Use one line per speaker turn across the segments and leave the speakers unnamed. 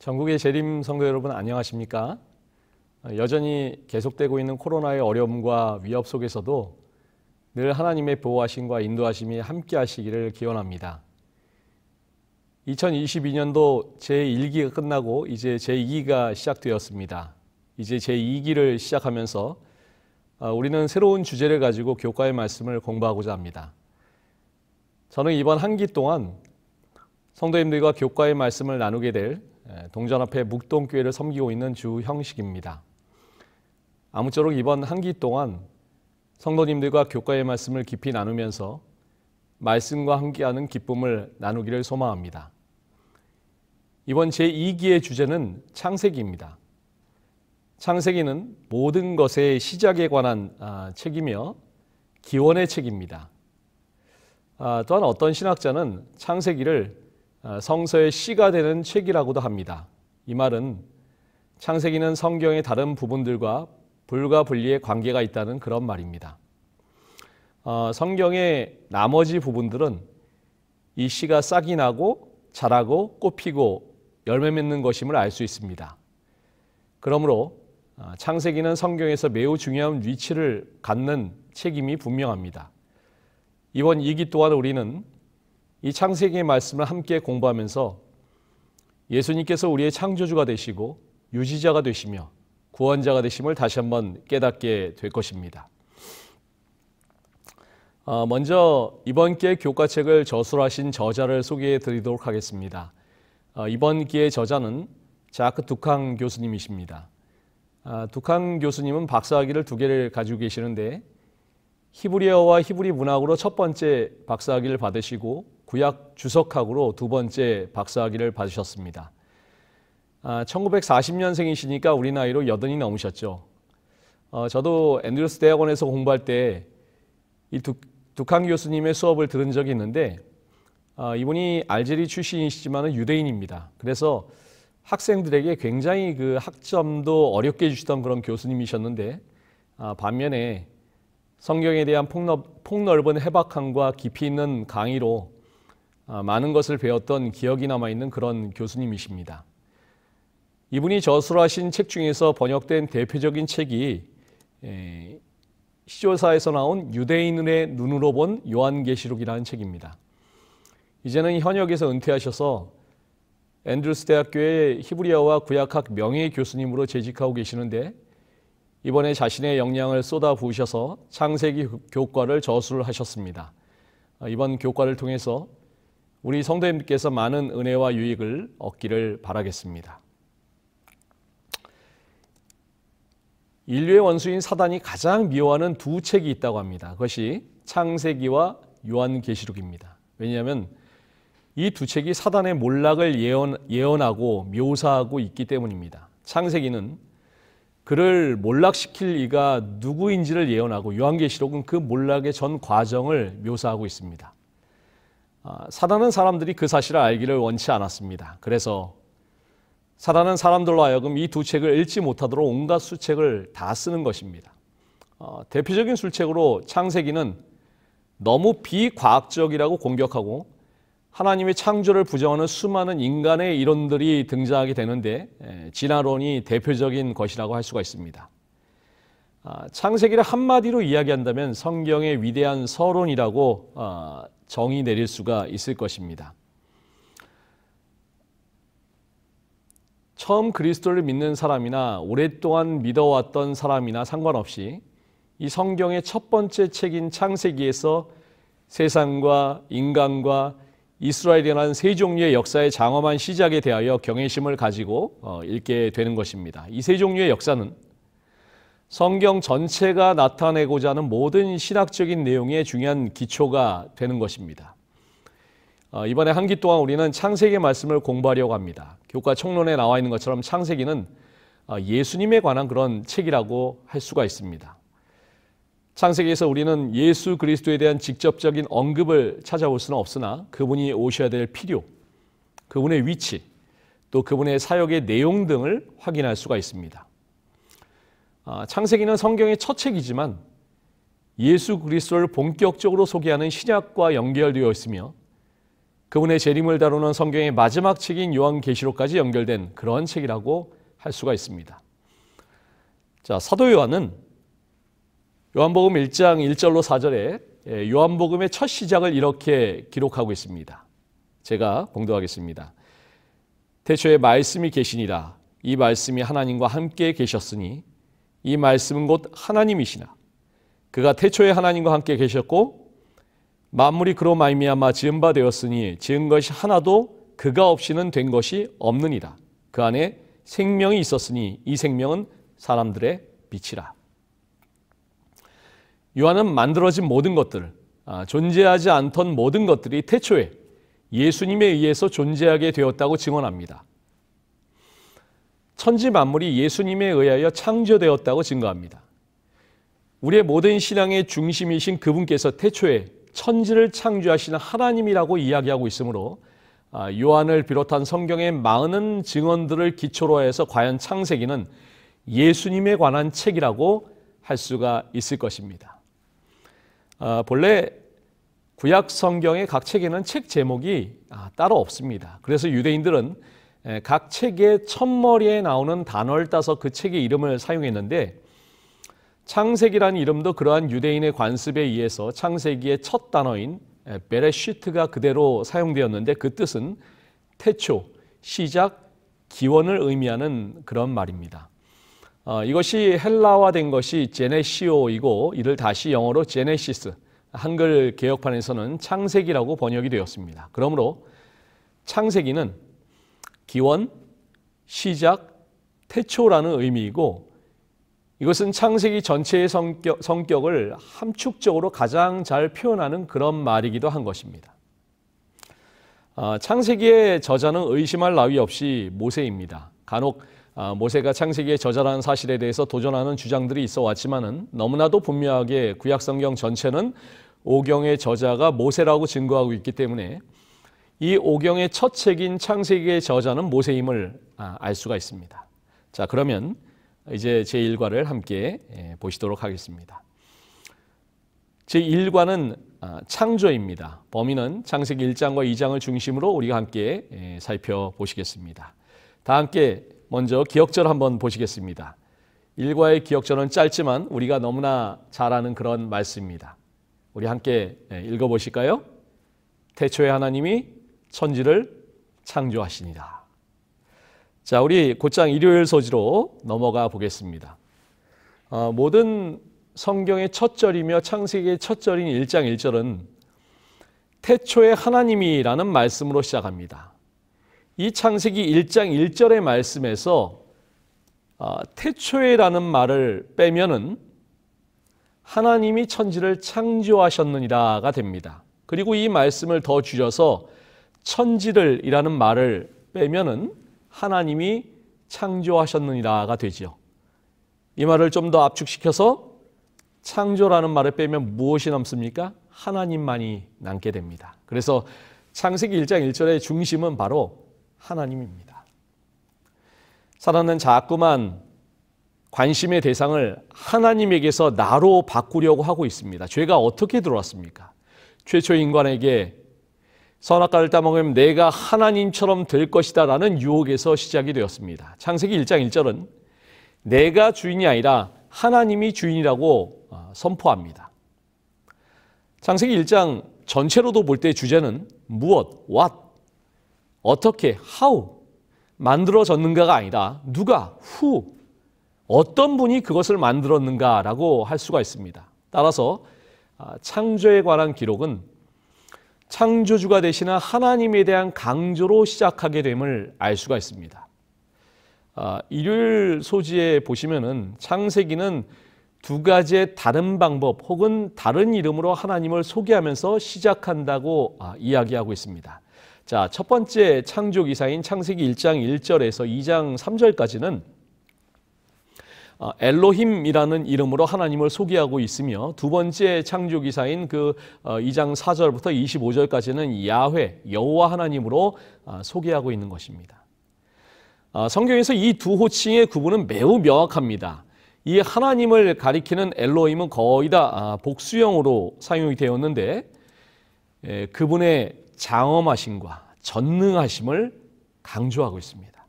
전국의 재림 성도 여러분 안녕하십니까? 여전히 계속되고 있는 코로나의 어려움과 위협 속에서도 늘 하나님의 보호하심과 인도하심이 함께 하시기를 기원합니다. 2022년도 제1기가 끝나고 이제 제2기가 시작되었습니다. 이제 제2기를 시작하면서 우리는 새로운 주제를 가지고 교과의 말씀을 공부하고자 합니다. 저는 이번 한 기 동안 성도님들과 교과의 말씀을 나누게 될 동전 앞에 묵동교회를 섬기고 있는 주형식입니다. 아무쪼록 이번 한 기 동안 성도님들과 교과의 말씀을 깊이 나누면서 말씀과 함께하는 기쁨을 나누기를 소망합니다. 이번 제2기의 주제는 창세기입니다. 창세기는 모든 것의 시작에 관한 책이며 기원의 책입니다. 또한 어떤 신학자는 창세기를 성서의 시가 되는 책이라고도 합니다. 이 말은 창세기는 성경의 다른 부분들과 불과 분리의 관계가 있다는 그런 말입니다. 성경의 나머지 부분들은 이 씨가 싹이 나고 자라고 꽃 피고 열매 맺는 것임을 알 수 있습니다. 그러므로 창세기는 성경에서 매우 중요한 위치를 갖는 책임이 분명합니다. 이번 2기 동안 우리는 이 창세기의 말씀을 함께 공부하면서 예수님께서 우리의 창조주가 되시고 유지자가 되시며 구원자가 되심을 다시 한번 깨닫게 될 것입니다. 먼저 이번 기의 교과책을 저술하신 저자를 소개해 드리도록 하겠습니다. 이번 기의 저자는 자크 두캉 교수님이십니다. 두캉 교수님은 박사학위를 2개를 가지고 계시는데 히브리어와 히브리 문학으로 첫 번째 박사학위를 받으시고 구약 주석학으로 2번째 박사학위를 받으셨습니다. 1940년생이시니까 우리 나이로 80이 넘으셨죠. 저도 앤드루스 대학원에서 공부할 때 이 두캉 교수님의 수업을 들은 적이 있는데 이분이 알제리 출신이시지만 유대인입니다. 그래서 학생들에게 굉장히 그 학점도 어렵게 해주시던 그런 교수님이셨는데 반면에 성경에 대한 폭넓은 해박함과 깊이 있는 강의로 많은 것을 배웠던 기억이 남아있는 그런 교수님이십니다. 이분이 저술하신 책 중에서 번역된 대표적인 책이 시조사에서 나온 유대인의 눈으로 본 요한계시록이라는 책입니다. 이제는 현역에서 은퇴하셔서 앤드루스 대학교의 히브리어와 구약학 명예 교수님으로 재직하고 계시는데 이번에 자신의 역량을 쏟아 부으셔서 창세기 교과를 저술을 하셨습니다. 이번 교과를 통해서 우리 성도님께서 많은 은혜와 유익을 얻기를 바라겠습니다. 인류의 원수인 사단이 가장 미워하는 2 책이 있다고 합니다. 그것이 창세기와 요한계시록입니다. 왜냐하면 이 2 책이 사단의 몰락을 예언하고 묘사하고 있기 때문입니다. 창세기는 그를 몰락시킬 이가 누구인지를 예언하고 요한계시록은 그 몰락의 전 과정을 묘사하고 있습니다. 사단은 사람들이 그 사실을 알기를 원치 않았습니다. 그래서 사단은 사람들로 하여금 이 2 책을 읽지 못하도록 온갖 수책을 다 쓰는 것입니다. 대표적인 술책으로 창세기는 너무 비과학적이라고 공격하고 하나님의 창조를 부정하는 수많은 인간의 이론들이 등장하게 되는데 진화론이 대표적인 것이라고 할 수가 있습니다. 창세기를 한마디로 이야기한다면 성경의 위대한 서론이라고 정의 내릴 수가 있을 것입니다. 처음 그리스도를 믿는 사람이나 오랫동안 믿어왔던 사람이나 상관없이 이 성경의 첫 번째 책인 창세기에서 세상과 인간과 이스라엘이라는 3 종류의 역사의 장엄한 시작에 대하여 경외심을 가지고 읽게 되는 것입니다. 이 3 종류의 역사는 성경 전체가 나타내고자 하는 모든 신학적인 내용의 중요한 기초가 되는 것입니다. 이번에 한 기 동안 우리는 창세기 말씀을 공부하려고 합니다. 교과 총론에 나와 있는 것처럼 창세기는 예수님에 관한 그런 책이라고 할 수가 있습니다. 창세기에서 우리는 예수 그리스도에 대한 직접적인 언급을 찾아볼 수는 없으나 그분이 오셔야 될 필요, 그분의 위치, 또 그분의 사역의 내용 등을 확인할 수가 있습니다. 창세기는 성경의 첫 책이지만 예수 그리스도를 본격적으로 소개하는 신약과 연결되어 있으며 그분의 재림을 다루는 성경의 마지막 책인 요한계시록까지 연결된 그런 책이라고 할 수가 있습니다. 자, 사도 요한은 요한복음 1장 1절로 4절에 요한복음의 첫 시작을 이렇게 기록하고 있습니다. 제가 봉독하겠습니다. 태초에 말씀이 계시니라. 이 말씀이 하나님과 함께 계셨으니 이 말씀은 곧 하나님이시나. 그가 태초에 하나님과 함께 계셨고 만물이 그로 말미암아 지은 바 되었으니 지은 것이 하나도 그가 없이는 된 것이 없느니라. 그 안에 생명이 있었으니 이 생명은 사람들의 빛이라. 요한은 만들어진 모든 것들, 존재하지 않던 모든 것들이 태초에 예수님에 의해서 존재하게 되었다고 증언합니다. 천지 만물이 예수님에 의하여 창조되었다고 증거합니다. 우리의 모든 신앙의 중심이신 그분께서 태초에 천지를 창조하시는 하나님이라고 이야기하고 있으므로 요한을 비롯한 성경의 많은 증언들을 기초로 해서 과연 창세기는 예수님에 관한 책이라고 할 수가 있을 것입니다. 본래 구약 성경의 각 책에는 책 제목이 따로 없습니다. 그래서 유대인들은 각 책의 첫머리에 나오는 단어를 따서 그 책의 이름을 사용했는데 창세기라는 이름도 그러한 유대인의 관습에 의해서 창세기의 첫 단어인 베레시트가 그대로 사용되었는데 그 뜻은 태초, 시작, 기원을 의미하는 그런 말입니다. 이것이 헬라화된 것이 제네시오이고 이를 다시 영어로 제네시스, 한글 개역판에서는 창세기라고 번역이 되었습니다. 그러므로 창세기는 기원, 시작, 태초라는 의미이고 이것은 창세기 전체의 성격을 함축적으로 가장 잘 표현하는 그런 말이기도 한 것입니다. 창세기의 저자는 의심할 나위 없이 모세입니다. 간혹 모세가 창세기의 저자라는 사실에 대해서 도전하는 주장들이 있어 왔지만은 너무나도 분명하게 구약성경 전체는 오경의 저자가 모세라고 증거하고 있기 때문에 이 오경의 첫 책인 창세기의 저자는 모세임을 알 수가 있습니다. 자, 그러면 이제 제1과를 함께 보시도록 하겠습니다. 제1과는 창조입니다. 범위는 창세기 1장과 2장을 중심으로 우리가 함께 살펴보시겠습니다. 다 함께 먼저 기억절 한번 보시겠습니다. 1과의 기억절은 짧지만 우리가 너무나 잘 아는 그런 말씀입니다. 우리 함께 읽어보실까요? 태초에 하나님이 천지를 창조하시니라. 자, 우리 곧장 일요일 소지로 넘어가 보겠습니다. 모든 성경의 첫 절이며 창세기의 첫 절인 1장 1절은 태초에 하나님이라는 말씀으로 시작합니다. 이 창세기 1장 1절의 말씀에서 태초에라는 말을 빼면은 하나님이 천지를 창조하셨느니라가 됩니다. 그리고 이 말씀을 더 줄여서 천지를이라는 말을 빼면은 하나님이 창조하셨느니라가 되지요. 이 말을 좀 더 압축시켜서 창조라는 말을 빼면 무엇이 남습니까? 하나님만이 남게 됩니다. 그래서 창세기 1장 1절의 중심은 바로 하나님입니다. 사람은 자꾸만 관심의 대상을 하나님에게서 나로 바꾸려고 하고 있습니다. 죄가 어떻게 들어왔습니까? 최초 인간에게 선악과를 따먹으면 내가 하나님처럼 될 것이다 라는 유혹에서 시작이 되었습니다. 창세기 1장 1절은 내가 주인이 아니라 하나님이 주인이라고 선포합니다. 창세기 1장 전체로도 볼 때 주제는 무엇, what, 어떻게, how, 만들어졌는가가 아니라 누가, who, 어떤 분이 그것을 만들었는가라고 할 수가 있습니다. 따라서 창조에 관한 기록은 창조주가 되시는 하나님에 대한 강조로 시작하게 됨을 알 수가 있습니다. 일요일 소지에 보시면은 창세기는 두 가지의 다른 방법 혹은 다른 이름으로 하나님을 소개하면서 시작한다고 이야기하고 있습니다. 자, 첫 번째 창조 기사인 창세기 1장 1절에서 2장 3절까지는 엘로힘이라는 이름으로 하나님을 소개하고 있으며 두 번째 창조 기사인 그 2장 4절부터 25절까지는 야훼, 여호와 하나님으로 소개하고 있는 것입니다. 성경에서 이 두 호칭의 구분은 매우 명확합니다. 이 하나님을 가리키는 엘로힘은 거의 다 복수형으로 사용이 되었는데 그분의 장엄하심과 전능하심을 강조하고 있습니다.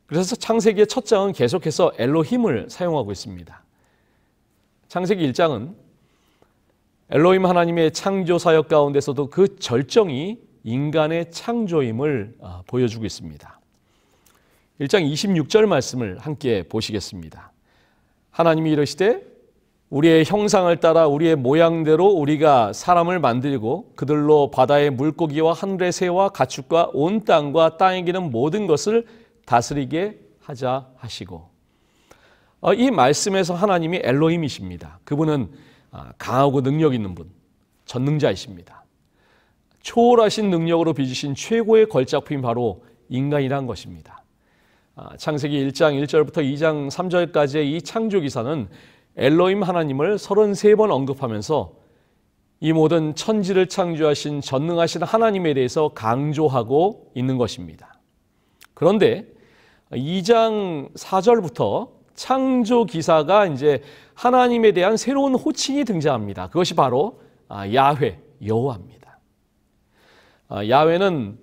그래서 창세기의 첫 장은 계속해서 엘로힘을 사용하고 있습니다. 창세기 1장은 엘로힘 하나님의 창조 사역 가운데서도 그 절정이 인간의 창조임을 보여주고 있습니다. 1장 26절 말씀을 함께 보시겠습니다. 하나님이 이르시되 우리의 형상을 따라 우리의 모양대로 우리가 사람을 만들고 그들로 바다의 물고기와 하늘의 새와 가축과 온 땅과 땅에 기는 모든 것을 다스리게 하자 하시고, 이 말씀에서 하나님이 엘로힘이십니다. 그분은 강하고 능력 있는 분, 전능자이십니다. 초월하신 능력으로 빚으신 최고의 걸작품이 바로 인간이란 것입니다. 창세기 1장 1절부터 2장 3절까지의 이 창조기사는 엘로힘 하나님을 33번 언급하면서 이 모든 천지를 창조하신 전능하신 하나님에 대해서 강조하고 있는 것입니다. 그런데 2장 4절부터 창조기사가 이제 하나님에 대한 새로운 호칭이 등장합니다. 그것이 바로 야훼, 여호와입니다. 야훼는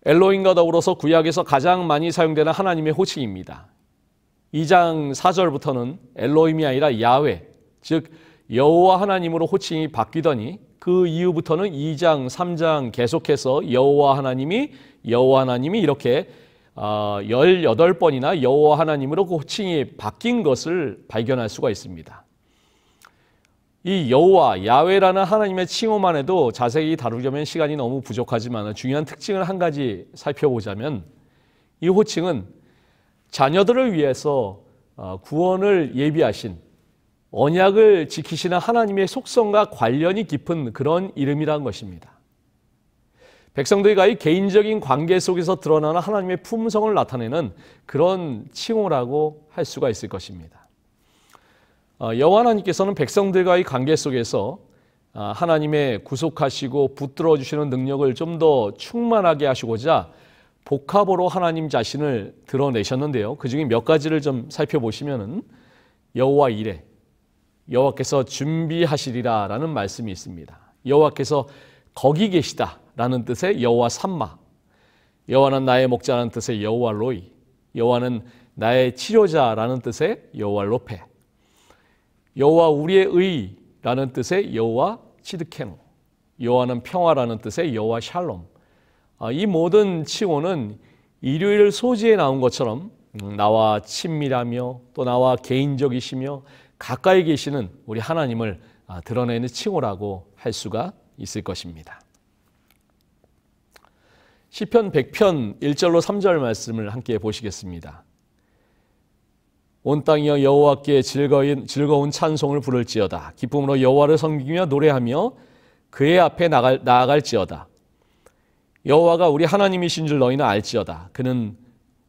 엘로힘과 더불어서 구약에서 가장 많이 사용되는 하나님의 호칭입니다. 2장 4절부터는 엘로힘이 아니라 야훼, 즉 여호와 하나님으로 호칭이 바뀌더니 그 이후부터는 2장, 3장 계속해서 여호와 하나님이 이렇게 18번이나 여호와 하나님으로 그 호칭이 바뀐 것을 발견할 수가 있습니다. 이 여호와, 야훼라는 하나님의 칭호만 해도 자세히 다루려면 시간이 너무 부족하지만 중요한 특징을 한 가지 살펴보자면, 이 호칭은 자녀들을 위해서 구원을 예비하신, 언약을 지키시는 하나님의 속성과 관련이 깊은 그런 이름이라는 것입니다. 백성들과의 개인적인 관계 속에서 드러나는 하나님의 품성을 나타내는 그런 칭호라고 할 수가 있을 것입니다. 여호와 하나님께서는 백성들과의 관계 속에서 하나님의 구속하시고 붙들어 주시는 능력을 좀 더 충만하게 하시고자 복합으로 하나님 자신을 드러내셨는데요. 그 중에 몇 가지를 좀 살펴보시면은 여호와 이레, 여호와께서 준비하시리라 라는 말씀이 있습니다. 여호와께서 거기 계시다 라는 뜻의 여호와 삼마, 여호와는 나의 목자라는 뜻의 여호와 로이, 여호와는 나의 치료자라는 뜻의 여호와 로페, 여호와 우리의 의라는 뜻의 여호와 치드케노, 여호와는 평화라는 뜻의 여호와 샬롬. 이 모든 칭호는 일요일 소지에 나온 것처럼 나와 친밀하며 또 나와 개인적이시며 가까이 계시는 우리 하나님을 드러내는 칭호라고 할 수가 있을 것입니다. 시편 100편 1절로 3절 말씀을 함께 보시겠습니다. 온 땅이여 여호와께 즐거운 찬송을 부를지어다. 기쁨으로 여호와를 섬기며 노래하며 그의 앞에 나아갈지어다. 여호와가 우리 하나님이신 줄 너희는 알지어다. 그는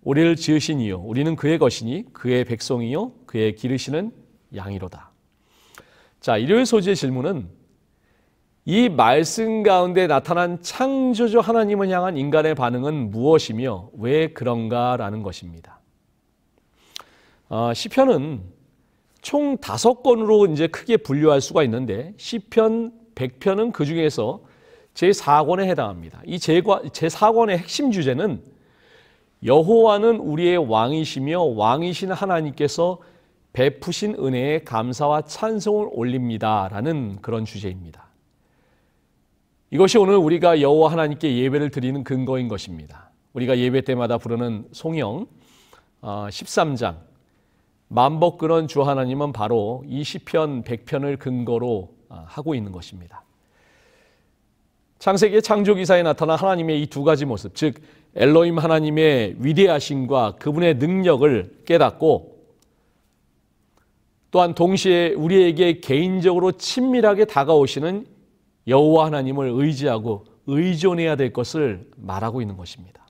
우리를 지으신 이요 우리는 그의 것이니 그의 백성이요 그의 기르시는 양이로다. 자, 일요일 소지의 질문은 이 말씀 가운데 나타난 창조주 하나님을 향한 인간의 반응은 무엇이며 왜 그런가라는 것입니다. 시편은 총 5권으로 이제 크게 분류할 수가 있는데 시편 100편은 그 중에서 제4권에 해당합니다. 이 제4권의 핵심 주제는 여호와는 우리의 왕이시며 왕이신 하나님께서 베푸신 은혜에 감사와 찬송을 올립니다 라는 그런 주제입니다. 이것이 오늘 우리가 여호와 하나님께 예배를 드리는 근거인 것입니다. 우리가 예배 때마다 부르는 송영 13장 만복근원 주 하나님은 바로 이 시편 100편을 근거로 하고 있는 것입니다. 창세기의 창조기사에 나타난 하나님의 이 두 가지 모습, 즉 엘로힘 하나님의 위대하심과 그분의 능력을 깨닫고 또한 동시에 우리에게 개인적으로 친밀하게 다가오시는 여호와 하나님을 의지하고 의존해야 될 것을 말하고 있는 것입니다.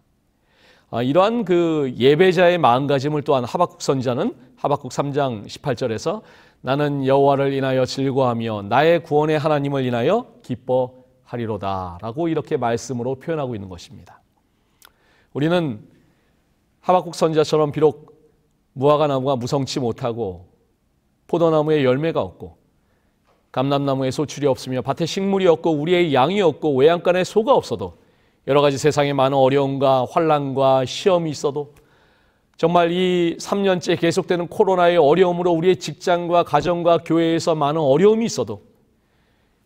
이러한 그 예배자의 마음가짐을 또한 하박국 선지자는 하박국 3장 18절에서 나는 여호와를 인하여 즐거워하며 나의 구원의 하나님을 인하여 기뻐하리로다 라고 이렇게 말씀으로 표현하고 있는 것입니다. 우리는 하박국 선지자처럼 비록 무화과 나무가 무성치 못하고 포도나무에 열매가 없고 감람나무에 소출이 없으며 밭에 식물이 없고 우리의 양이 없고 외양간에 소가 없어도 여러 가지 세상에 많은 어려움과 환난과 시험이 있어도 정말 이 3년째 계속되는 코로나의 어려움으로 우리의 직장과 가정과 교회에서 많은 어려움이 있어도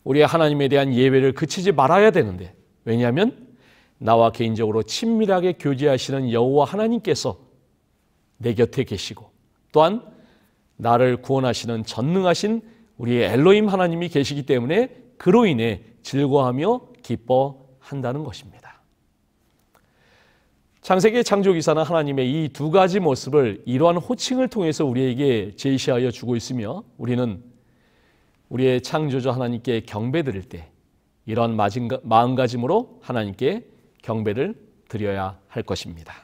우리의 하나님에 대한 예배를 그치지 말아야 되는데, 왜냐하면 나와 개인적으로 친밀하게 교제하시는 여호와 하나님께서 내 곁에 계시고 또한 나를 구원하시는 전능하신 우리의 엘로힘 하나님이 계시기 때문에 그로 인해 즐거워하며 기뻐한다는 것입니다. 창세기의 창조기사는 하나님의 이 두 가지 모습을 이러한 호칭을 통해서 우리에게 제시하여 주고 있으며, 우리는 우리의 창조주 하나님께 경배드릴 때 이러한 마음가짐으로 하나님께 경배를 드려야 할 것입니다.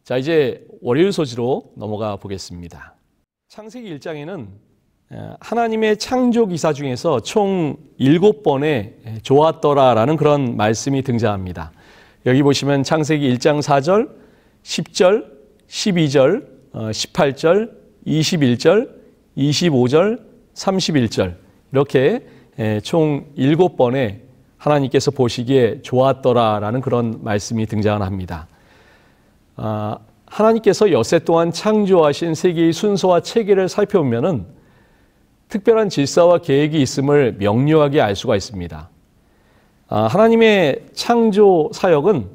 자, 이제 월요일 소지로 넘어가 보겠습니다. 창세기 1장에는 하나님의 창조 기사 중에서 총 7번의 좋았더라라는 그런 말씀이 등장합니다. 여기 보시면 창세기 1장 4절, 10절, 12절, 18절, 21절, 25절, 31절 이렇게 총 7번의 하나님께서 보시기에 좋았더라라는 그런 말씀이 등장을 합니다. 하나님께서 엿새 동안 창조하신 세계의 순서와 체계를 살펴보면은 특별한 질서와 계획이 있음을 명료하게 알 수가 있습니다. 하나님의 창조 사역은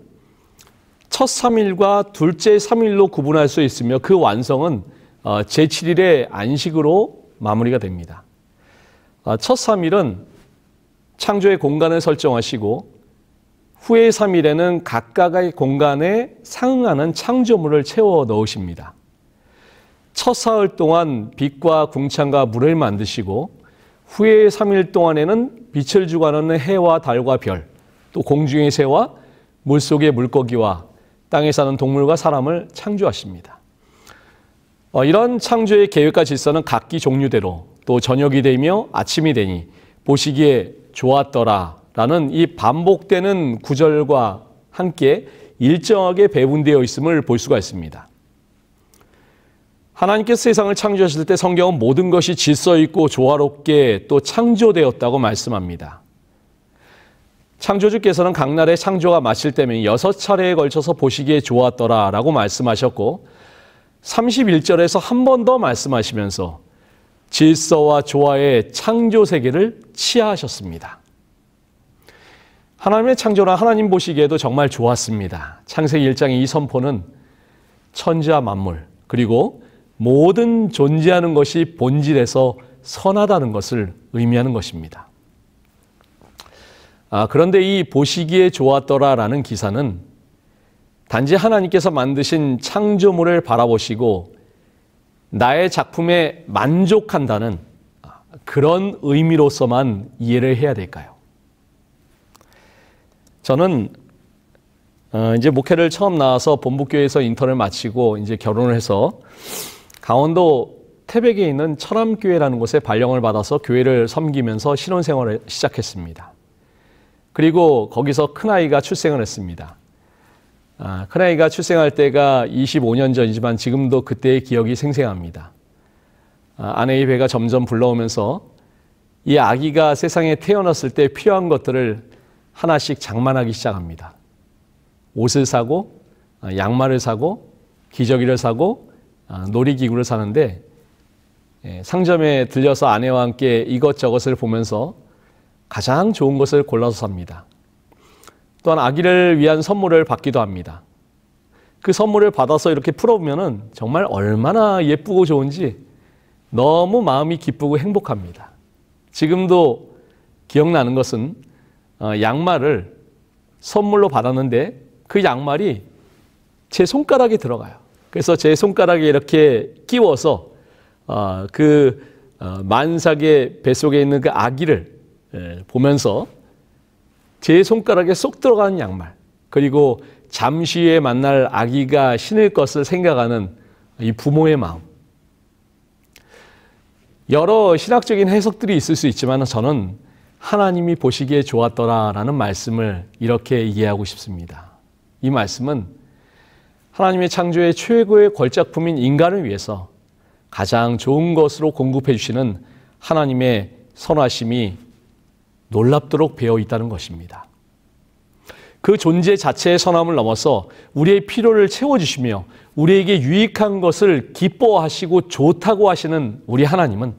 첫 3일과 둘째 3일로 구분할 수 있으며 그 완성은 제7일의 안식으로 마무리가 됩니다. 첫 3일은 창조의 공간을 설정하시고 후의 3일에는 각각의 공간에 상응하는 창조물을 채워 넣으십니다. 첫 사흘 동안 빛과 궁창과 물을 만드시고 후의 3일 동안에는 빛을 주관하는 해와 달과 별, 또 공중의 새와 물속의 물고기와 땅에 사는 동물과 사람을 창조하십니다. 이런 창조의 계획과 질서는 각기 종류대로 또 저녁이 되며 아침이 되니 보시기에 좋았더라 라는 이 반복되는 구절과 함께 일정하게 배분되어 있음을 볼 수가 있습니다. 하나님께서 세상을 창조하실 때 성경은 모든 것이 질서 있고 조화롭게 또 창조되었다고 말씀합니다. 창조주께서는 각날의 창조가 마칠 때면 6차례에 걸쳐서 보시기에 좋았더라 라고 말씀하셨고 31절에서 한 번 더 말씀하시면서 질서와 조화의 창조 세계를 치하하셨습니다. 하나님의 창조는 하나님 보시기에도 정말 좋았습니다. 창세기 1장의 이 선포는 천지와 만물 그리고 모든 존재하는 것이 본질에서 선하다는 것을 의미하는 것입니다. 그런데 이 보시기에 좋았더라라는 기사는 단지 하나님께서 만드신 창조물을 바라보시고 나의 작품에 만족한다는 그런 의미로서만 이해를 해야 될까요? 저는 이제 목회를 처음 나와서 본부교회에서 인턴을 마치고 이제 결혼을 해서 강원도 태백에 있는 철암교회라는 곳에 발령을 받아서 교회를 섬기면서 신혼생활을 시작했습니다. 그리고 거기서 큰아이가 출생을 했습니다. 큰아이가 출생할 때가 25년 전이지만 지금도 그때의 기억이 생생합니다. 아내의 배가 점점 불러오면서 이 아기가 세상에 태어났을 때 필요한 것들을 하나씩 장만하기 시작합니다. 옷을 사고 양말을 사고 기저귀를 사고 놀이기구를 사는데 상점에 들려서 아내와 함께 이것저것을 보면서 가장 좋은 것을 골라서 삽니다. 또한 아기를 위한 선물을 받기도 합니다. 그 선물을 받아서 이렇게 풀어보면 정말 얼마나 예쁘고 좋은지 너무 마음이 기쁘고 행복합니다. 지금도 기억나는 것은 양말을 선물로 받았는데 그 양말이 제 손가락에 들어가요. 그래서 제 손가락에 이렇게 끼워서 만삭의 뱃속에 있는 그 아기를 보면서 제 손가락에 쏙 들어가는 양말, 그리고 잠시 후에 만날 아기가 신을 것을 생각하는 이 부모의 마음. 여러 신학적인 해석들이 있을 수 있지만 저는 하나님이 보시기에 좋았더라라는 말씀을 이렇게 이해하고 싶습니다. 이 말씀은 하나님의 창조의 최고의 걸작품인 인간을 위해서 가장 좋은 것으로 공급해 주시는 하나님의 선하심이 놀랍도록 배어 있다는 것입니다. 그 존재 자체의 선함을 넘어서 우리의 필요를 채워주시며 우리에게 유익한 것을 기뻐하시고 좋다고 하시는 우리 하나님은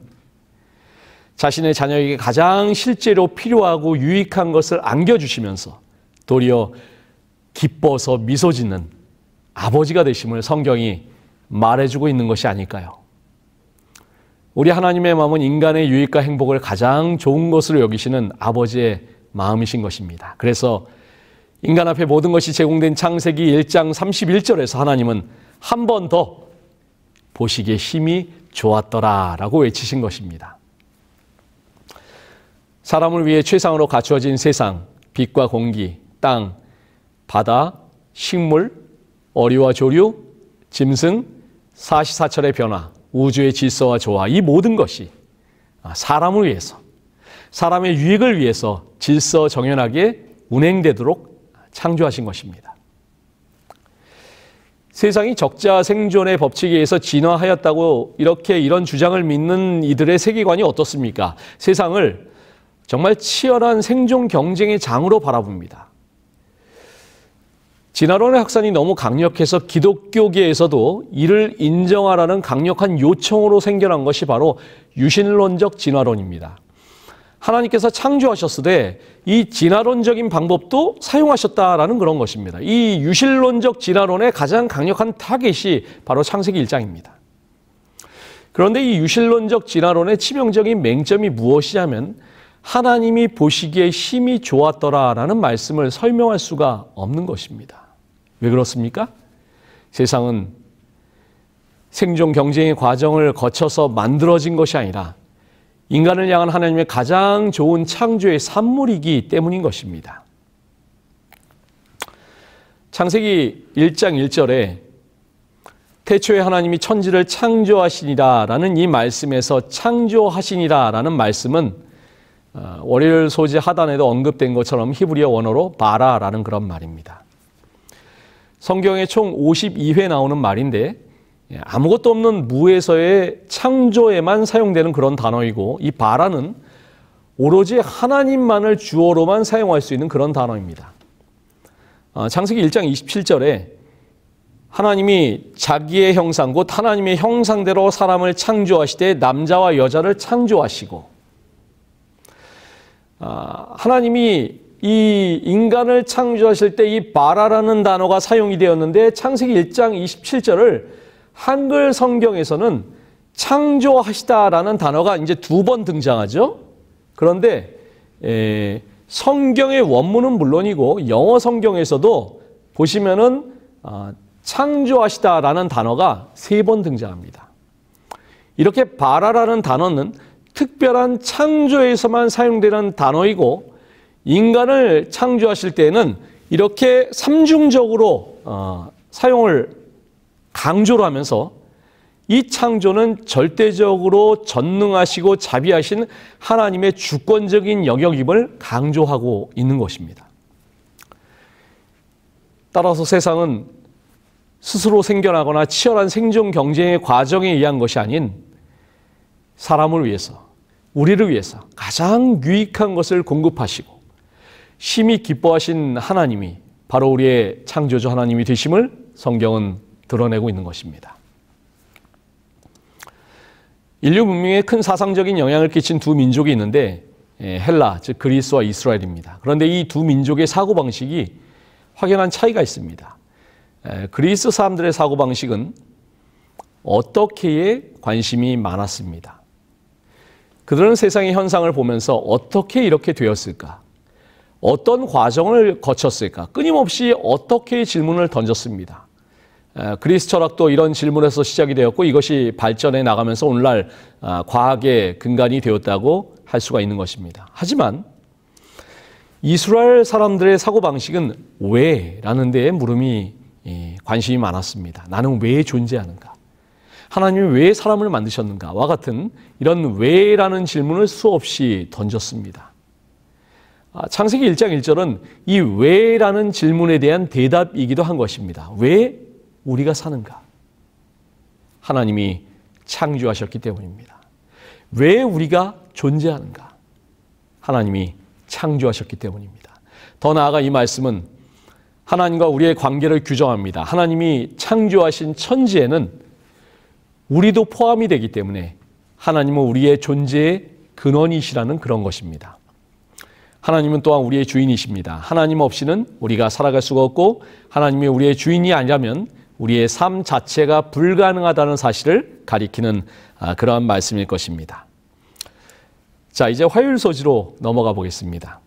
자신의 자녀에게 가장 실제로 필요하고 유익한 것을 안겨주시면서 도리어 기뻐서 미소 짓는 아버지가 되심을 성경이 말해주고 있는 것이 아닐까요? 우리 하나님의 마음은 인간의 유익과 행복을 가장 좋은 것으로 여기시는 아버지의 마음이신 것입니다. 그래서 인간 앞에 모든 것이 제공된 창세기 1장 31절에서 하나님은 한 번 더 보시기에 힘이 좋았더라라고 외치신 것입니다. 사람을 위해 최상으로 갖추어진 세상, 빛과 공기, 땅, 바다, 식물, 어리와 조류, 짐승, 사시사철의 변화, 우주의 질서와 조화, 이 모든 것이 사람을 위해서, 사람의 유익을 위해서 질서정연하게 운행되도록 창조하신 것입니다. 세상이 적자 생존의 법칙에 의해서 진화하였다고 이런 주장을 믿는 이들의 세계관이 어떻습니까? 세상을 정말 치열한 생존 경쟁의 장으로 바라봅니다. 진화론의 확산이 너무 강력해서 기독교계에서도 이를 인정하라는 강력한 요청으로 생겨난 것이 바로 유신론적 진화론입니다. 하나님께서 창조하셨으되 이 진화론적인 방법도 사용하셨다라는 그런 것입니다. 이 유신론적 진화론의 가장 강력한 타겟이 바로 창세기 1장입니다. 그런데 이 유신론적 진화론의 치명적인 맹점이 무엇이냐면 하나님이 보시기에 힘이 좋았더라라는 말씀을 설명할 수가 없는 것입니다. 왜 그렇습니까? 세상은 생존 경쟁의 과정을 거쳐서 만들어진 것이 아니라 인간을 향한 하나님의 가장 좋은 창조의 산물이기 때문인 것입니다. 창세기 1장 1절에 태초에 하나님이 천지를 창조하시니라라는 이 말씀에서 창조하시니라라는 말씀은 월요일 소지 하단에도 언급된 것처럼 히브리어 원어로 바라라는 그런 말입니다. 성경에 총 52회 나오는 말인데 아무것도 없는 무에서의 창조에만 사용되는 그런 단어이고 이 바라는 오로지 하나님만을 주어로만 사용할 수 있는 그런 단어입니다. 창세기 1장 27절에 하나님이 자기의 형상 곧 하나님의 형상대로 사람을 창조하시되 남자와 여자를 창조하시고 하나님이 이 인간을 창조하실 때 이 바라라는 단어가 사용이 되었는데 창세기 1장 27절을 한글 성경에서는 창조하시다라는 단어가 이제 2번 등장하죠. 그런데 성경의 원문은 물론이고 영어 성경에서도 보시면은 창조하시다라는 단어가 3번 등장합니다. 이렇게 바라라는 단어는 특별한 창조에서만 사용되는 단어이고 인간을 창조하실 때에는 이렇게 삼중적으로 사용을 강조를 하면서 이 창조는 절대적으로 전능하시고 자비하신 하나님의 주권적인 영역임을 강조하고 있는 것입니다. 따라서 세상은 스스로 생겨나거나 치열한 생존 경쟁의 과정에 의한 것이 아닌 사람을 위해서, 우리를 위해서 가장 유익한 것을 공급하시고 심히 기뻐하신 하나님이 바로 우리의 창조주 하나님이 되심을 성경은 드러내고 있는 것입니다. 인류 문명에 큰 사상적인 영향을 끼친 두 민족이 있는데 헬라, 즉 그리스와 이스라엘입니다. 그런데 이 두 민족의 사고방식이 확연한 차이가 있습니다. 그리스 사람들의 사고방식은 어떻게에 관심이 많았습니다. 그들은 세상의 현상을 보면서 어떻게 이렇게 되었을까? 어떤 과정을 거쳤을까? 끊임없이 어떻게 질문을 던졌습니다. 그리스 철학도 이런 질문에서 시작이 되었고 이것이 발전해 나가면서 오늘날 과학의 근간이 되었다고 할 수가 있는 것입니다. 하지만 이스라엘 사람들의 사고방식은 왜? 라는 데에 물음이 관심이 많았습니다. 나는 왜 존재하는가? 하나님이 왜 사람을 만드셨는가와 같은 이런 왜라는 질문을 수없이 던졌습니다. 창세기 1장 1절은 이 왜라는 질문에 대한 대답이기도 한 것입니다. 왜 우리가 사는가? 하나님이 창조하셨기 때문입니다. 왜 우리가 존재하는가? 하나님이 창조하셨기 때문입니다. 더 나아가 이 말씀은 하나님과 우리의 관계를 규정합니다. 하나님이 창조하신 천지에는 우리도 포함이 되기 때문에 하나님은 우리의 존재의 근원이시라는 그런 것입니다. 하나님은 또한 우리의 주인이십니다. 하나님 없이는 우리가 살아갈 수가 없고 하나님이 우리의 주인이 아니라면 우리의 삶 자체가 불가능하다는 사실을 가리키는 그러한 말씀일 것입니다. 자, 이제 화요일 소지로 넘어가 보겠습니다.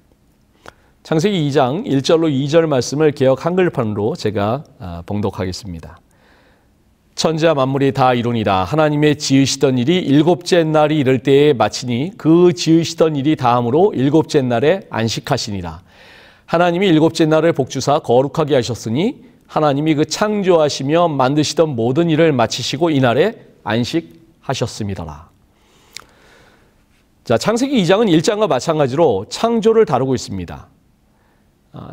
창세기 2장 1절로 2절 말씀을 개역 한글판으로 제가 봉독하겠습니다. 천지와 만물이 다 이루니라. 하나님의 지으시던 일이 일곱째 날이 이를 때에 마치니 그 지으시던 일이 다함으로 일곱째 날에 안식하시니라. 하나님이 일곱째 날을 복주사 거룩하게 하셨으니 하나님이 그 창조하시며 만드시던 모든 일을 마치시고 이날에 안식하셨음이더라. 자, 창세기 2장은 1장과 마찬가지로 창조를 다루고 있습니다.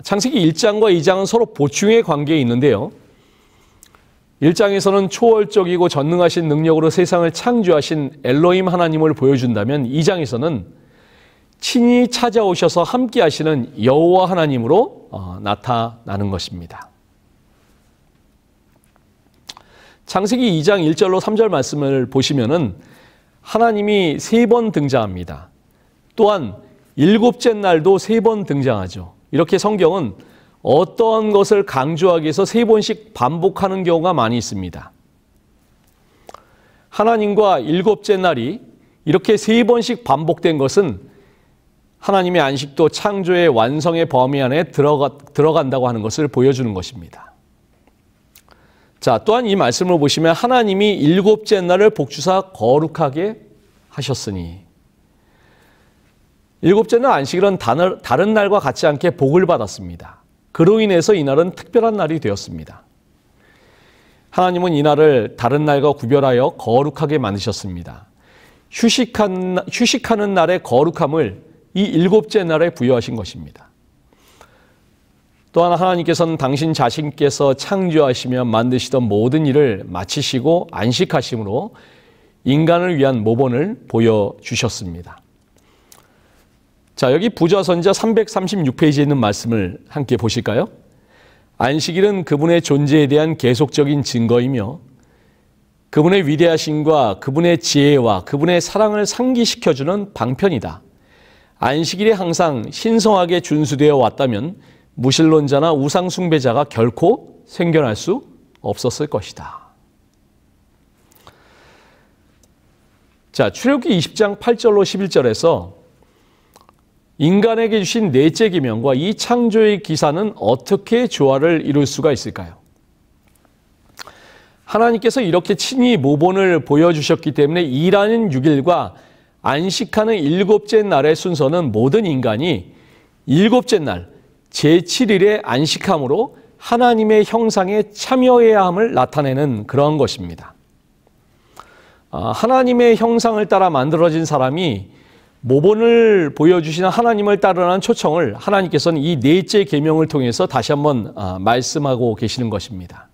창세기 1장과 2장은 서로 보충의 관계에 있는데요. 1장에서는 초월적이고 전능하신 능력으로 세상을 창조하신 엘로힘 하나님을 보여준다면 2장에서는 친히 찾아오셔서 함께 하시는 여호와 하나님으로 나타나는 것입니다. 창세기 2장 1절로 3절 말씀을 보시면은 하나님이 3번 등장합니다. 또한 일곱째 날도 3번 등장하죠. 이렇게 성경은 어떠한 것을 강조하기 위해서 3번씩 반복하는 경우가 많이 있습니다. 하나님과 일곱째 날이 이렇게 3번씩 반복된 것은 하나님의 안식도 창조의 완성의 범위 안에 들어간다고 하는 것을 보여주는 것입니다. 자, 또한 이 말씀을 보시면 하나님이 일곱째 날을 복주사 거룩하게 하셨으니, 일곱째 날 안식일은 다른 날과 같지 않게 복을 받았습니다. 그로 인해서 이날은 특별한 날이 되었습니다. 하나님은 이날을 다른 날과 구별하여 거룩하게 만드셨습니다. 휴식하는 날의 거룩함을 이 일곱째 날에 부여하신 것입니다. 또한 하나님께서는 당신 자신께서 창조하시며 만드시던 모든 일을 마치시고 안식하심으로 인간을 위한 모본을 보여주셨습니다. 자, 여기 부좌선자 336페이지에 있는 말씀을 함께 보실까요? 안식일은 그분의 존재에 대한 계속적인 증거이며 그분의 위대하심과 그분의 지혜와 그분의 사랑을 상기시켜주는 방편이다. 안식일이 항상 신성하게 준수되어 왔다면 무신론자나 우상숭배자가 결코 생겨날 수 없었을 것이다. 자, 출애굽기 20장 8절로 11절에서 인간에게 주신 넷째 계명과 이 창조의 기사는 어떻게 조화를 이룰 수가 있을까요? 하나님께서 이렇게 친히 모본을 보여주셨기 때문에 일하는 6일과 안식하는 일곱째 날의 순서는 모든 인간이 일곱째 날 제7일에 안식함으로 하나님의 형상에 참여해야 함을 나타내는 그런 것입니다. 하나님의 형상을 따라 만들어진 사람이 모본을 보여주시는 하나님을 따르라는 초청을 하나님께서는 이 넷째 계명을 통해서 다시 한번 말씀하고 계시는 것입니다.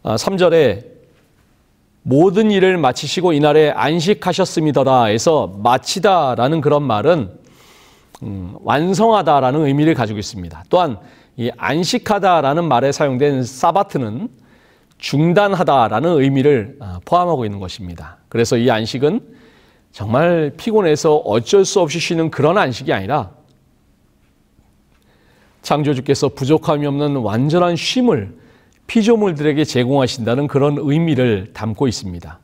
3절에 모든 일을 마치시고 이날에 안식하셨음이더라 해서 마치다라는 그런 말은 완성하다라는 의미를 가지고 있습니다. 또한 이 안식하다라는 말에 사용된 사바트는 중단하다라는 의미를 포함하고 있는 것입니다. 그래서 이 안식은 정말 피곤해서 어쩔 수 없이 쉬는 그런 안식이 아니라 창조주께서 부족함이 없는 완전한 쉼을 피조물들에게 제공하신다는 그런 의미를 담고 있습니다.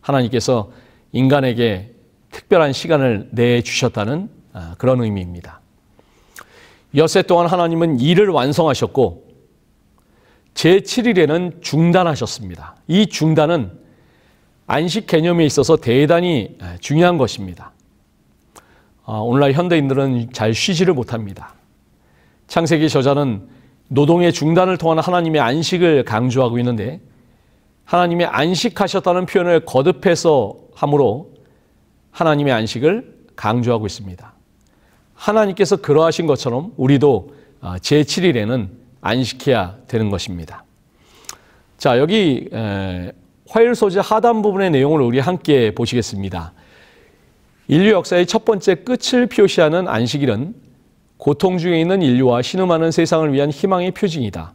하나님께서 인간에게 특별한 시간을 내주셨다는 그런 의미입니다. 엿새 동안 하나님은 일을 완성하셨고 제7일에는 중단하셨습니다. 이 중단은 안식 개념에 있어서 대단히 중요한 것입니다. 오늘날 현대인들은 잘 쉬지를 못합니다. 창세기 저자는 노동의 중단을 통한 하나님의 안식을 강조하고 있는데 하나님의 안식하셨다는 표현을 거듭해서 함으로 하나님의 안식을 강조하고 있습니다. 하나님께서 그러하신 것처럼 우리도 제7일에는 안식해야 되는 것입니다. 자, 여기 화요일 소재 하단 부분의 내용을 우리 함께 보시겠습니다. 인류 역사의 첫 번째 끝을 표시하는 안식일은 고통 중에 있는 인류와 신음하는 세상을 위한 희망의 표징이다.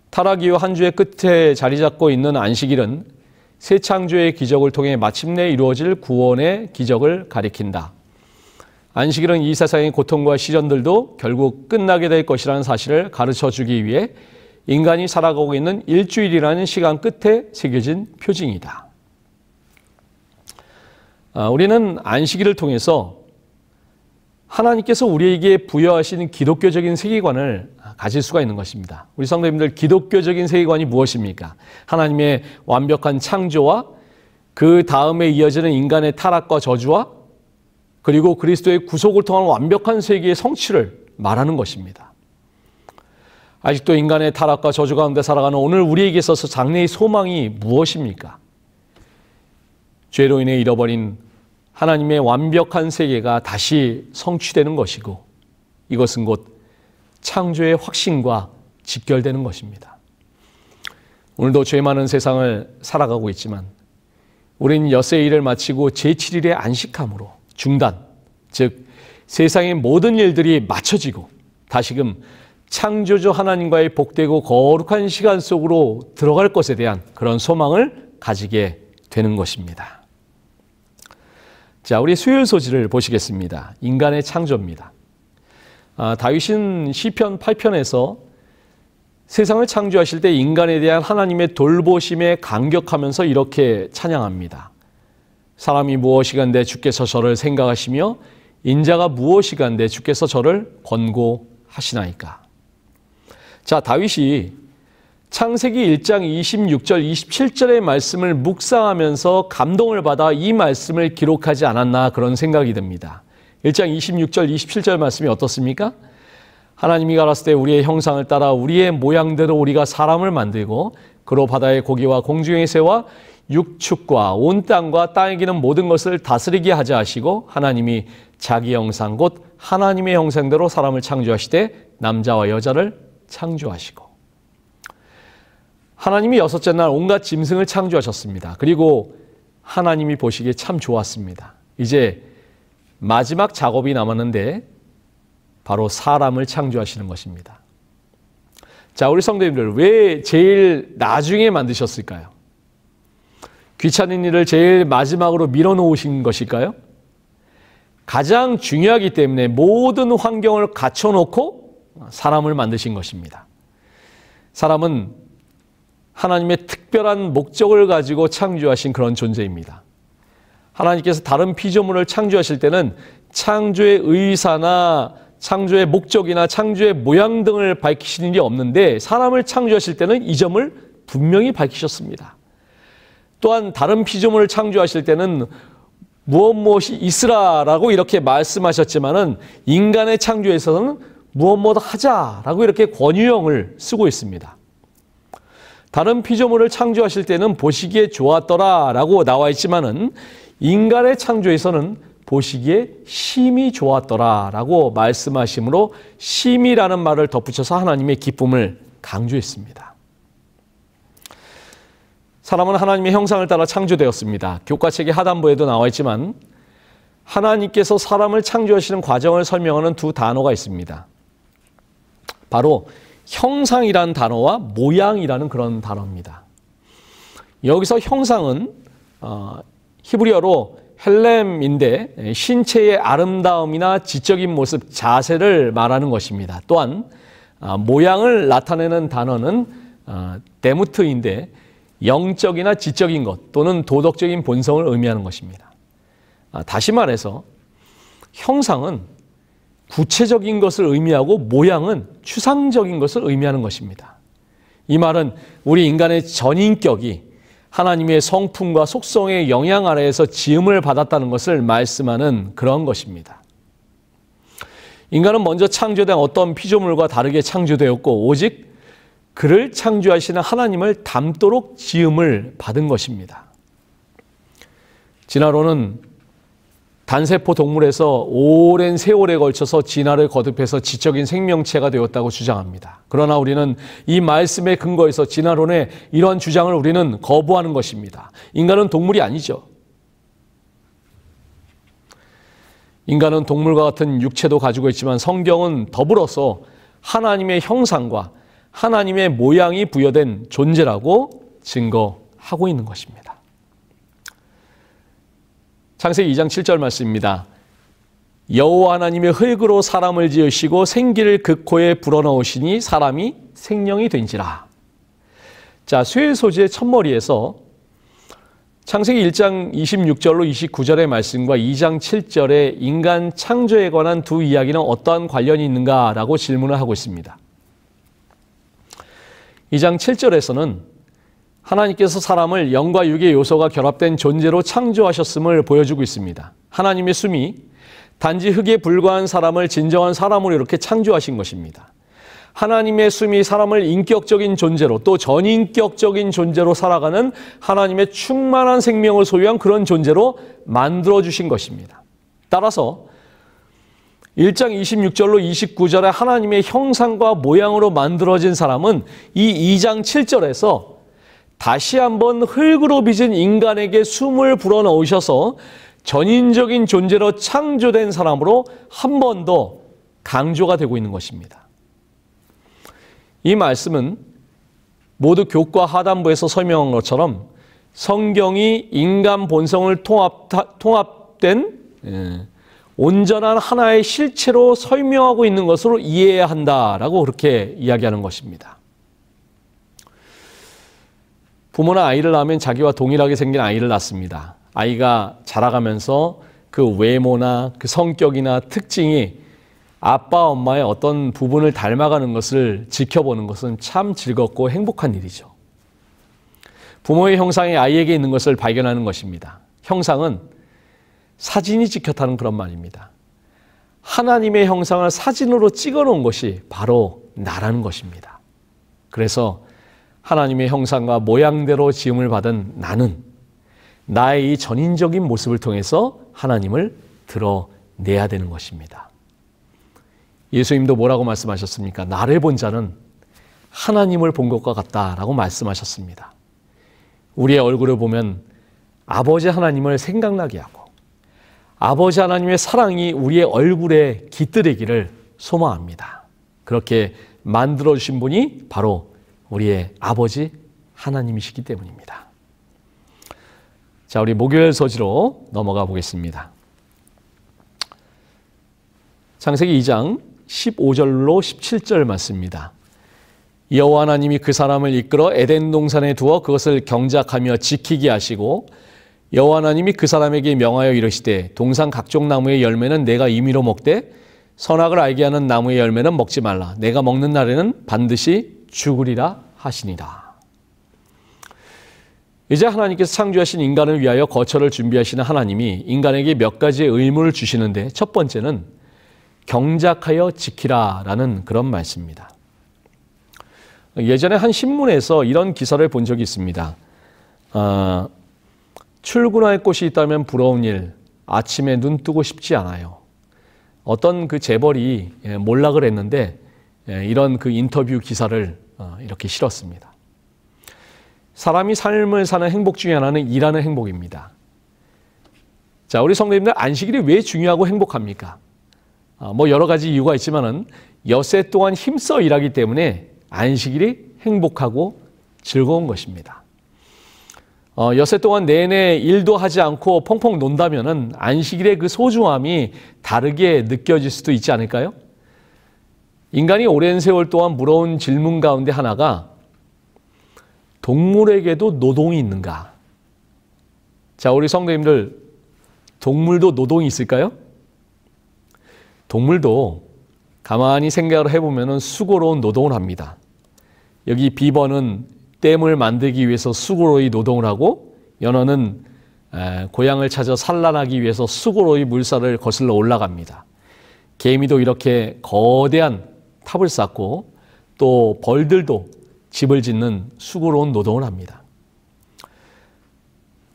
타락 이후 한 주의 끝에 자리 잡고 있는 안식일은 새 창조의 기적을 통해 마침내 이루어질 구원의 기적을 가리킨다. 안식일은 이 세상의 고통과 시련들도 결국 끝나게 될 것이라는 사실을 가르쳐주기 위해 인간이 살아가고 있는 일주일이라는 시간 끝에 새겨진 표징이다. 우리는 안식일을 통해서 하나님께서 우리에게 부여하신 기독교적인 세계관을 가질 수가 있는 것입니다. 우리 성도님들, 기독교적인 세계관이 무엇입니까? 하나님의 완벽한 창조와 그 다음에 이어지는 인간의 타락과 저주와 그리고 그리스도의 구속을 통한 완벽한 세계의 성취를 말하는 것입니다. 아직도 인간의 타락과 저주 가운데 살아가는 오늘 우리에게 있어서 장래의 소망이 무엇입니까? 죄로 인해 잃어버린 하나님의 완벽한 세계가 다시 성취되는 것이고 이것은 곧 창조의 확신과 직결되는 것입니다. 오늘도 죄 많은 세상을 살아가고 있지만 우리는 엿새 일을 마치고 제7일의 안식함으로 중단, 즉 세상의 모든 일들이 맞춰지고 다시금 창조주 하나님과의 복되고 거룩한 시간 속으로 들어갈 것에 대한 그런 소망을 가지게 되는 것입니다. 자, 우리 수요일 소지를 보시겠습니다. 인간의 창조입니다. 다윗은 시편 8편에서 세상을 창조하실 때 인간에 대한 하나님의 돌보심에 감격하면서 이렇게 찬양합니다. 사람이 무엇이간데 주께서 저를 생각하시며 인자가 무엇이간데 주께서 저를 권고하시나이까. 자, 다윗이 창세기 1장 26절, 27절의 말씀을 묵상하면서 감동을 받아 이 말씀을 기록하지 않았나 그런 생각이 듭니다. 1장 26절, 27절 말씀이 어떻습니까? 하나님이 가라사대 때 우리의 형상을 따라 우리의 모양대로 우리가 사람을 만들고 그로 바다의 고기와 공중의 새와 육축과 온 땅과 땅에 기는 모든 것을 다스리게 하자 하시고 하나님이 자기 형상 곧 하나님의 형상대로 사람을 창조하시되 남자와 여자를 창조하시고 하나님이 여섯째 날 온갖 짐승을 창조하셨습니다. 그리고 하나님이 보시기에 참 좋았습니다. 이제 마지막 작업이 남았는데 바로 사람을 창조하시는 것입니다. 자, 우리 성도님들, 왜 제일 나중에 만드셨을까요? 귀찮은 일을 제일 마지막으로 밀어놓으신 것일까요? 가장 중요하기 때문에 모든 환경을 갖춰놓고 사람을 만드신 것입니다. 사람은 하나님의 특별한 목적을 가지고 창조하신 그런 존재입니다. 하나님께서 다른 피조물을 창조하실 때는 창조의 의사나 창조의 목적이나 창조의 모양 등을 밝히시는 일이 없는데 사람을 창조하실 때는 이 점을 분명히 밝히셨습니다. 또한 다른 피조물을 창조하실 때는 무엇이 있으라라고 이렇게 말씀하셨지만은 인간의 창조에서는 무엇 하자라고 이렇게 권유형을 쓰고 있습니다. 다른 피조물을 창조하실 때는 보시기에 좋았더라라고 나와 있지만은 인간의 창조에서는 보시기에 심히 좋았더라라고 말씀하시므로 심이라는 말을 덧붙여서 하나님의 기쁨을 강조했습니다. 사람은 하나님의 형상을 따라 창조되었습니다. 교과책의 하단부에도 나와 있지만 하나님께서 사람을 창조하시는 과정을 설명하는 두 단어가 있습니다. 바로 형상이라는 단어와 모양이라는 그런 단어입니다. 여기서 형상은 히브리어로 헬렘인데 신체의 아름다움이나 지적인 모습, 자세를 말하는 것입니다. 또한 모양을 나타내는 단어는 데무트인데 영적이나 지적인 것 또는 도덕적인 본성을 의미하는 것입니다. 다시 말해서 형상은 구체적인 것을 의미하고 모양은 추상적인 것을 의미하는 것입니다. 이 말은 우리 인간의 전인격이 하나님의 성품과 속성의 영향 아래에서 지음을 받았다는 것을 말씀하는 그런 것입니다. 인간은 먼저 창조된 어떤 피조물과 다르게 창조되었고 오직 그를 창조하시는 하나님을 닮도록 지음을 받은 것입니다. 진화론은 단세포 동물에서 오랜 세월에 걸쳐서 진화를 거듭해서 지적인 생명체가 되었다고 주장합니다. 그러나 우리는 이 말씀의 근거에서 진화론의 이러한 주장을 우리는 거부하는 것입니다. 인간은 동물이 아니죠. 인간은 동물과 같은 육체도 가지고 있지만 성경은 더불어서 하나님의 형상과 하나님의 모양이 부여된 존재라고 증거하고 있는 것입니다. 창세기 2장 7절 말씀입니다. 여호와 하나님이 흙으로 사람을 지으시고 생기를 그 코에 불어넣으시니 사람이 생명이 된지라. 자, 쇠소지의 첫머리에서 창세기 1장 26절로 29절의 말씀과 2장 7절의 인간 창조에 관한 두 이야기는 어떠한 관련이 있는가라고 질문을 하고 있습니다. 2장 7절에서는 하나님께서 사람을 영과 육의 요소가 결합된 존재로 창조하셨음을 보여주고 있습니다. 하나님의 숨이 단지 흙에 불과한 사람을 진정한 사람으로 이렇게 창조하신 것입니다. 하나님의 숨이 사람을 인격적인 존재로 또 전인격적인 존재로 살아가는 하나님의 충만한 생명을 소유한 그런 존재로 만들어주신 것입니다. 따라서 1장 26절로 29절에 하나님의 형상과 모양으로 만들어진 사람은 이 2장 7절에서 다시 한번 흙으로 빚은 인간에게 숨을 불어넣으셔서 전인적인 존재로 창조된 사람으로 한 번 더 강조가 되고 있는 것입니다. 이 말씀은 모두 교과 하단부에서 설명한 것처럼 성경이 인간 본성을 통합된 온전한 하나의 실체로 설명하고 있는 것으로 이해해야 한다라고 그렇게 이야기하는 것입니다. 부모는 아이를 낳으면 자기와 동일하게 생긴 아이를 낳습니다. 아이가 자라가면서 그 외모나 그 성격이나 특징이 아빠, 엄마의 어떤 부분을 닮아가는 것을 지켜보는 것은 참 즐겁고 행복한 일이죠. 부모의 형상이 아이에게 있는 것을 발견하는 것입니다. 형상은 사진이 찍혔다는 그런 말입니다. 하나님의 형상을 사진으로 찍어놓은 것이 바로 나라는 것입니다. 그래서 하나님의 형상과 모양대로 지음을 받은 나는 나의 이 전인적인 모습을 통해서 하나님을 드러내야 되는 것입니다. 예수님도 뭐라고 말씀하셨습니까? 나를 본 자는 하나님을 본 것과 같다라고 말씀하셨습니다. 우리의 얼굴을 보면 아버지 하나님을 생각나게 하고 아버지 하나님의 사랑이 우리의 얼굴에 깃들이기를 소망합니다. 그렇게 만들어주신 분이 바로 우리의 아버지 하나님이시기 때문입니다. 자, 우리 목요일 서지로 넘어가 보겠습니다. 창세기 2장 15절로 17절 말씀입니다. 여호와 하나님이 그 사람을 이끌어 에덴 동산에 두어 그것을 경작하며 지키게 하시고 여호와 하나님이 그 사람에게 명하여 이르시되 동산 각종 나무의 열매는 내가 임의로 먹되 선악을 알게 하는 나무의 열매는 먹지 말라. 내가 먹는 날에는 반드시 죽으리라 하시니라. 이제 하나님께서 창조하신 인간을 위하여 거처를 준비하시는 하나님이 인간에게 몇 가지의 의무를 주시는데 첫 번째는 경작하여 지키라라는 그런 말씀입니다. 예전에 한 신문에서 이런 기사를 본 적이 있습니다. 출근할 곳이 있다면 부러운 일, 아침에 눈 뜨고 싶지 않아요. 어떤 그 재벌이 몰락을 했는데 이런 그 인터뷰 기사를 이렇게 실었습니다. 사람이 삶을 사는 행복 중에 하나는 일하는 행복입니다. 자, 우리 성도님들 안식일이 왜 중요하고 행복합니까? 뭐 여러 가지 이유가 있지만은 엿새 동안 힘써 일하기 때문에 안식일이 행복하고 즐거운 것입니다. 엿새 동안 내내 일도 하지 않고 펑펑 논다면은 안식일의 그 소중함이 다르게 느껴질 수도 있지 않을까요? 인간이 오랜 세월 동안 물어온 질문 가운데 하나가 동물에게도 노동이 있는가? 자, 우리 성도님들 동물도 노동이 있을까요? 동물도 가만히 생각을 해보면 수고로운 노동을 합니다. 여기 비버는 댐을 만들기 위해서 수고로이 노동을 하고 연어는 고향을 찾아 산란하기 위해서 수고로이 물살을 거슬러 올라갑니다. 개미도 이렇게 거대한 탑을 쌓고 또 벌들도 집을 짓는 수고로운 노동을 합니다.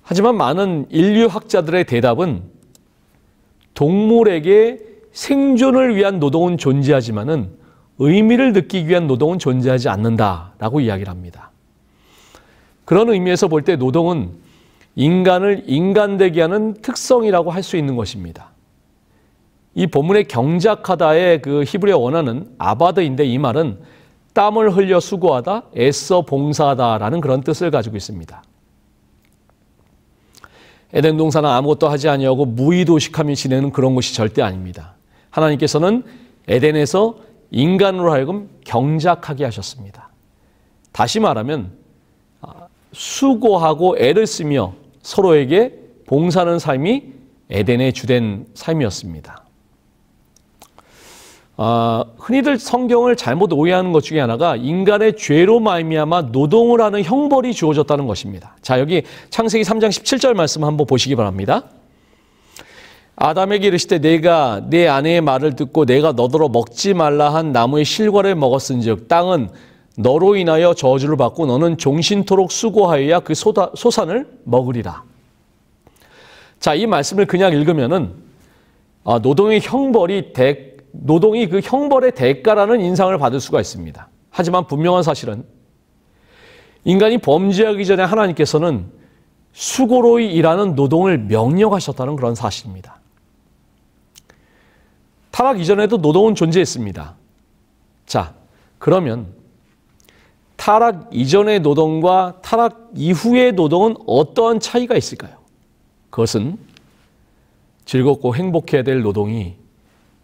하지만 많은 인류학자들의 대답은 동물에게 생존을 위한 노동은 존재하지만은 의미를 느끼기 위한 노동은 존재하지 않는다라고 이야기를 합니다. 그런 의미에서 볼 때 노동은 인간을 인간되게 하는 특성이라고 할 수 있는 것입니다. 이 본문의 경작하다의 그 히브리어 원어는 아바드인데 이 말은 땀을 흘려 수고하다, 애써 봉사하다라는 그런 뜻을 가지고 있습니다. 에덴 동산은 아무것도 하지 아니하고 무의도식하며 지내는 그런 것이 절대 아닙니다. 하나님께서는 에덴에서 인간으로 하여금 경작하게 하셨습니다. 다시 말하면 수고하고 애를 쓰며 서로에게 봉사하는 삶이 에덴의 주된 삶이었습니다. 흔히들 성경을 잘못 오해하는 것 중에 하나가 인간의 죄로 말미암아 노동을 하는 형벌이 주어졌다는 것입니다. 자, 여기 창세기 3장 17절 말씀 한번 보시기 바랍니다. 아담에게 이르시되 내가 내 아내의 말을 듣고 내가 너더러 먹지 말라 한 나무의 실과를 먹었은즉 땅은 너로 인하여 저주를 받고 너는 종신토록 수고하여야 그 소산을 먹으리라. 자, 이 말씀을 그냥 읽으면은 노동의 노동이 그 형벌의 대가라는 인상을 받을 수가 있습니다. 하지만 분명한 사실은 인간이 범죄하기 전에 하나님께서는 수고로 일하는 노동을 명령하셨다는 그런 사실입니다. 타락 이전에도 노동은 존재했습니다. 자, 그러면 타락 이전의 노동과 타락 이후의 노동은 어떠한 차이가 있을까요? 그것은 즐겁고 행복해야 될 노동이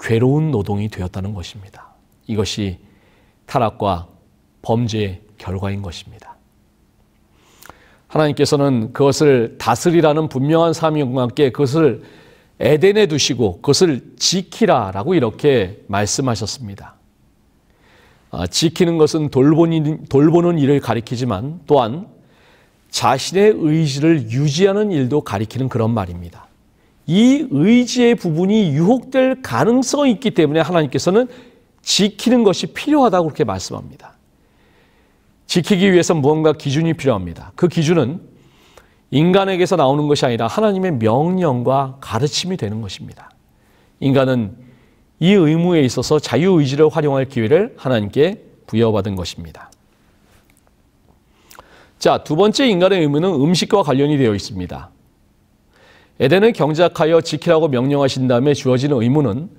괴로운 노동이 되었다는 것입니다. 이것이 타락과 범죄의 결과인 것입니다. 하나님께서는 그것을 다스리라는 분명한 사명과 함께 그것을 에덴에 두시고 그것을 지키라라고 이렇게 말씀하셨습니다. 지키는 것은 돌보는 일을 가리키지만 또한 자신의 의지를 유지하는 일도 가리키는 그런 말입니다. 이 의지의 부분이 유혹될 가능성이 있기 때문에 하나님께서는 지키는 것이 필요하다고 그렇게 말씀합니다. 지키기 위해서 무언가 기준이 필요합니다. 그 기준은 인간에게서 나오는 것이 아니라 하나님의 명령과 가르침이 되는 것입니다. 인간은 이 의무에 있어서 자유의지를 활용할 기회를 하나님께 부여받은 것입니다. 자, 두 번째 인간의 의무는 음식과 관련이 되어 있습니다. 에덴을 경작하여 지키라고 명령하신 다음에 주어지는 의무는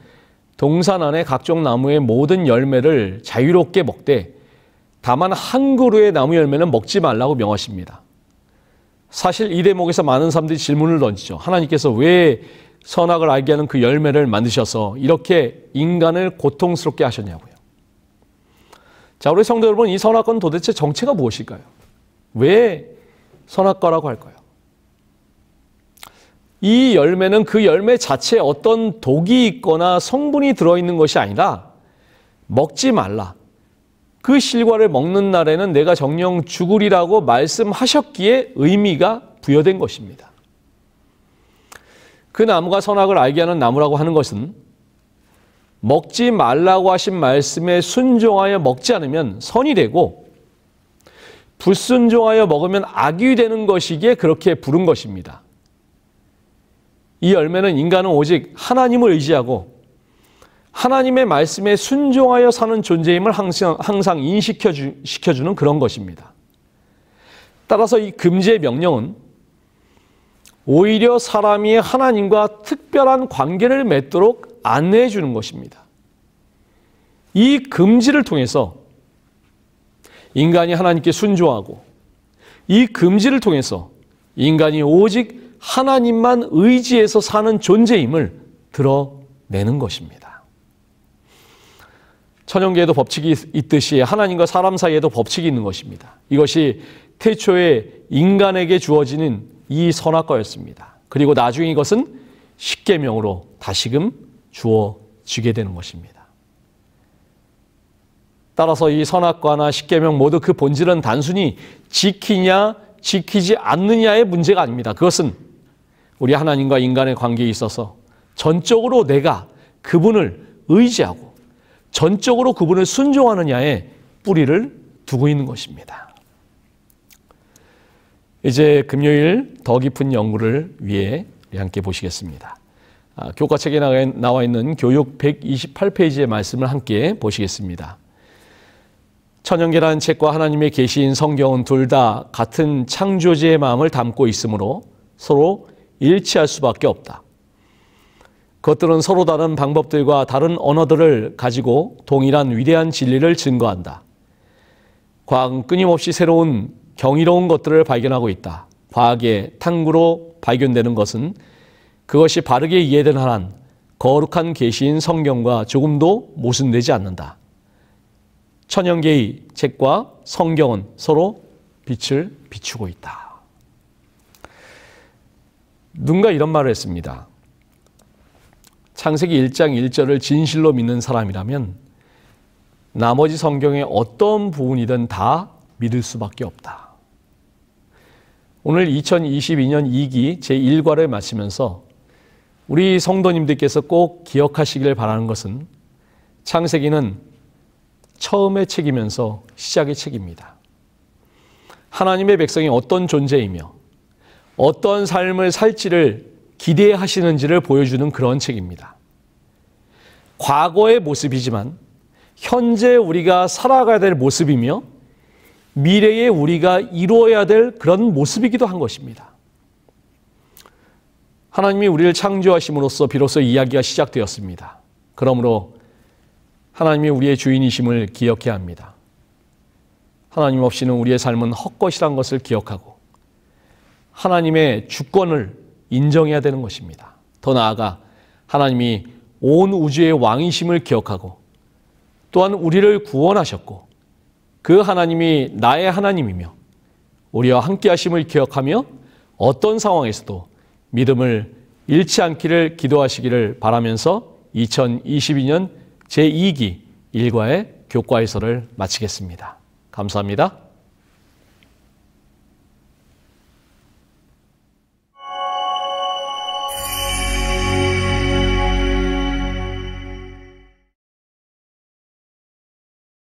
동산 안에 각종 나무의 모든 열매를 자유롭게 먹되 다만 한 그루의 나무 열매는 먹지 말라고 명하십니다. 사실 이 대목에서 많은 사람들이 질문을 던지죠. 하나님께서 왜 선악을 알게 하는 그 열매를 만드셔서 이렇게 인간을 고통스럽게 하셨냐고요. 자, 우리 성도 여러분, 이 선악과는 도대체 정체가 무엇일까요? 왜 선악과라고 할까요? 이 열매는 그 열매 자체에 어떤 독이 있거나 성분이 들어있는 것이 아니라 먹지 말라. 그 실과를 먹는 날에는 내가 정령 죽으리라고 말씀하셨기에 의미가 부여된 것입니다. 그 나무가 선악을 알게 하는 나무라고 하는 것은 먹지 말라고 하신 말씀에 순종하여 먹지 않으면 선이 되고 불순종하여 먹으면 악이 되는 것이기에 그렇게 부른 것입니다. 이 열매는 인간은 오직 하나님을 의지하고 하나님의 말씀에 순종하여 사는 존재임을 항상 인식시켜주는 그런 것입니다. 따라서 이 금지의 명령은 오히려 사람이 하나님과 특별한 관계를 맺도록 안내해 주는 것입니다. 이 금지를 통해서 인간이 하나님께 순종하고 이 금지를 통해서 인간이 오직 하나님만 의지해서 사는 존재임을 드러내는 것입니다. 천연계에도 법칙이 있듯이 하나님과 사람 사이에도 법칙이 있는 것입니다. 이것이 태초에 인간에게 주어지는 이 선악과였습니다. 그리고 나중에 이것은 십계명으로 다시금 주어지게 되는 것입니다. 따라서 이 선악과나 십계명 모두 그 본질은 단순히 지키냐 지키지 않느냐의 문제가 아닙니다. 그것은 우리 하나님과 인간의 관계에 있어서 전적으로 내가 그분을 의지하고 전적으로 그분을 순종하느냐에 뿌리를 두고 있는 것입니다. 이제 금요일 더 깊은 연구를 위해 함께 보시겠습니다. 교과책에 나와 있는 교육 128페이지의 말씀을 함께 보시겠습니다. 천연계라는 책과 하나님의 계시인 성경은 둘 다 같은 창조주의 마음을 담고 있으므로 서로 일치할 수밖에 없다. 그것들은 서로 다른 방법들과 다른 언어들을 가지고 동일한 위대한 진리를 증거한다. 과학은 끊임없이 새로운 경이로운 것들을 발견하고 있다. 과학의 탐구로 발견되는 것은 그것이 바르게 이해된 한은 거룩한 계시인 성경과 조금도 모순되지 않는다. 천연계의 책과 성경은 서로 빛을 비추고 있다. 누군가 이런 말을 했습니다. 창세기 1장 1절을 진실로 믿는 사람이라면 나머지 성경의 어떤 부분이든 다 믿을 수밖에 없다. 오늘 2022년 2기 제1과를 마치면서 우리 성도님들께서 꼭 기억하시길 바라는 것은 창세기는 처음의 책이면서 시작의 책입니다. 하나님의 백성이 어떤 존재이며 어떤 삶을 살지를 기대하시는지를 보여주는 그런 책입니다. 과거의 모습이지만 현재 우리가 살아가야 될 모습이며 미래에 우리가 이루어야 될 그런 모습이기도 한 것입니다. 하나님이 우리를 창조하심으로써 비로소 이야기가 시작되었습니다. 그러므로 하나님이 우리의 주인이심을 기억해야 합니다. 하나님 없이는 우리의 삶은 헛것이란 것을 기억하고 하나님의 주권을 인정해야 되는 것입니다. 더 나아가 하나님이 온 우주의 왕이심을 기억하고 또한 우리를 구원하셨고 그 하나님이 나의 하나님이며 우리와 함께 하심을 기억하며 어떤 상황에서도 믿음을 잃지 않기를 기도하시기를 바라면서 2022년 제2기 1과의 교과 해설을 마치겠습니다. 감사합니다.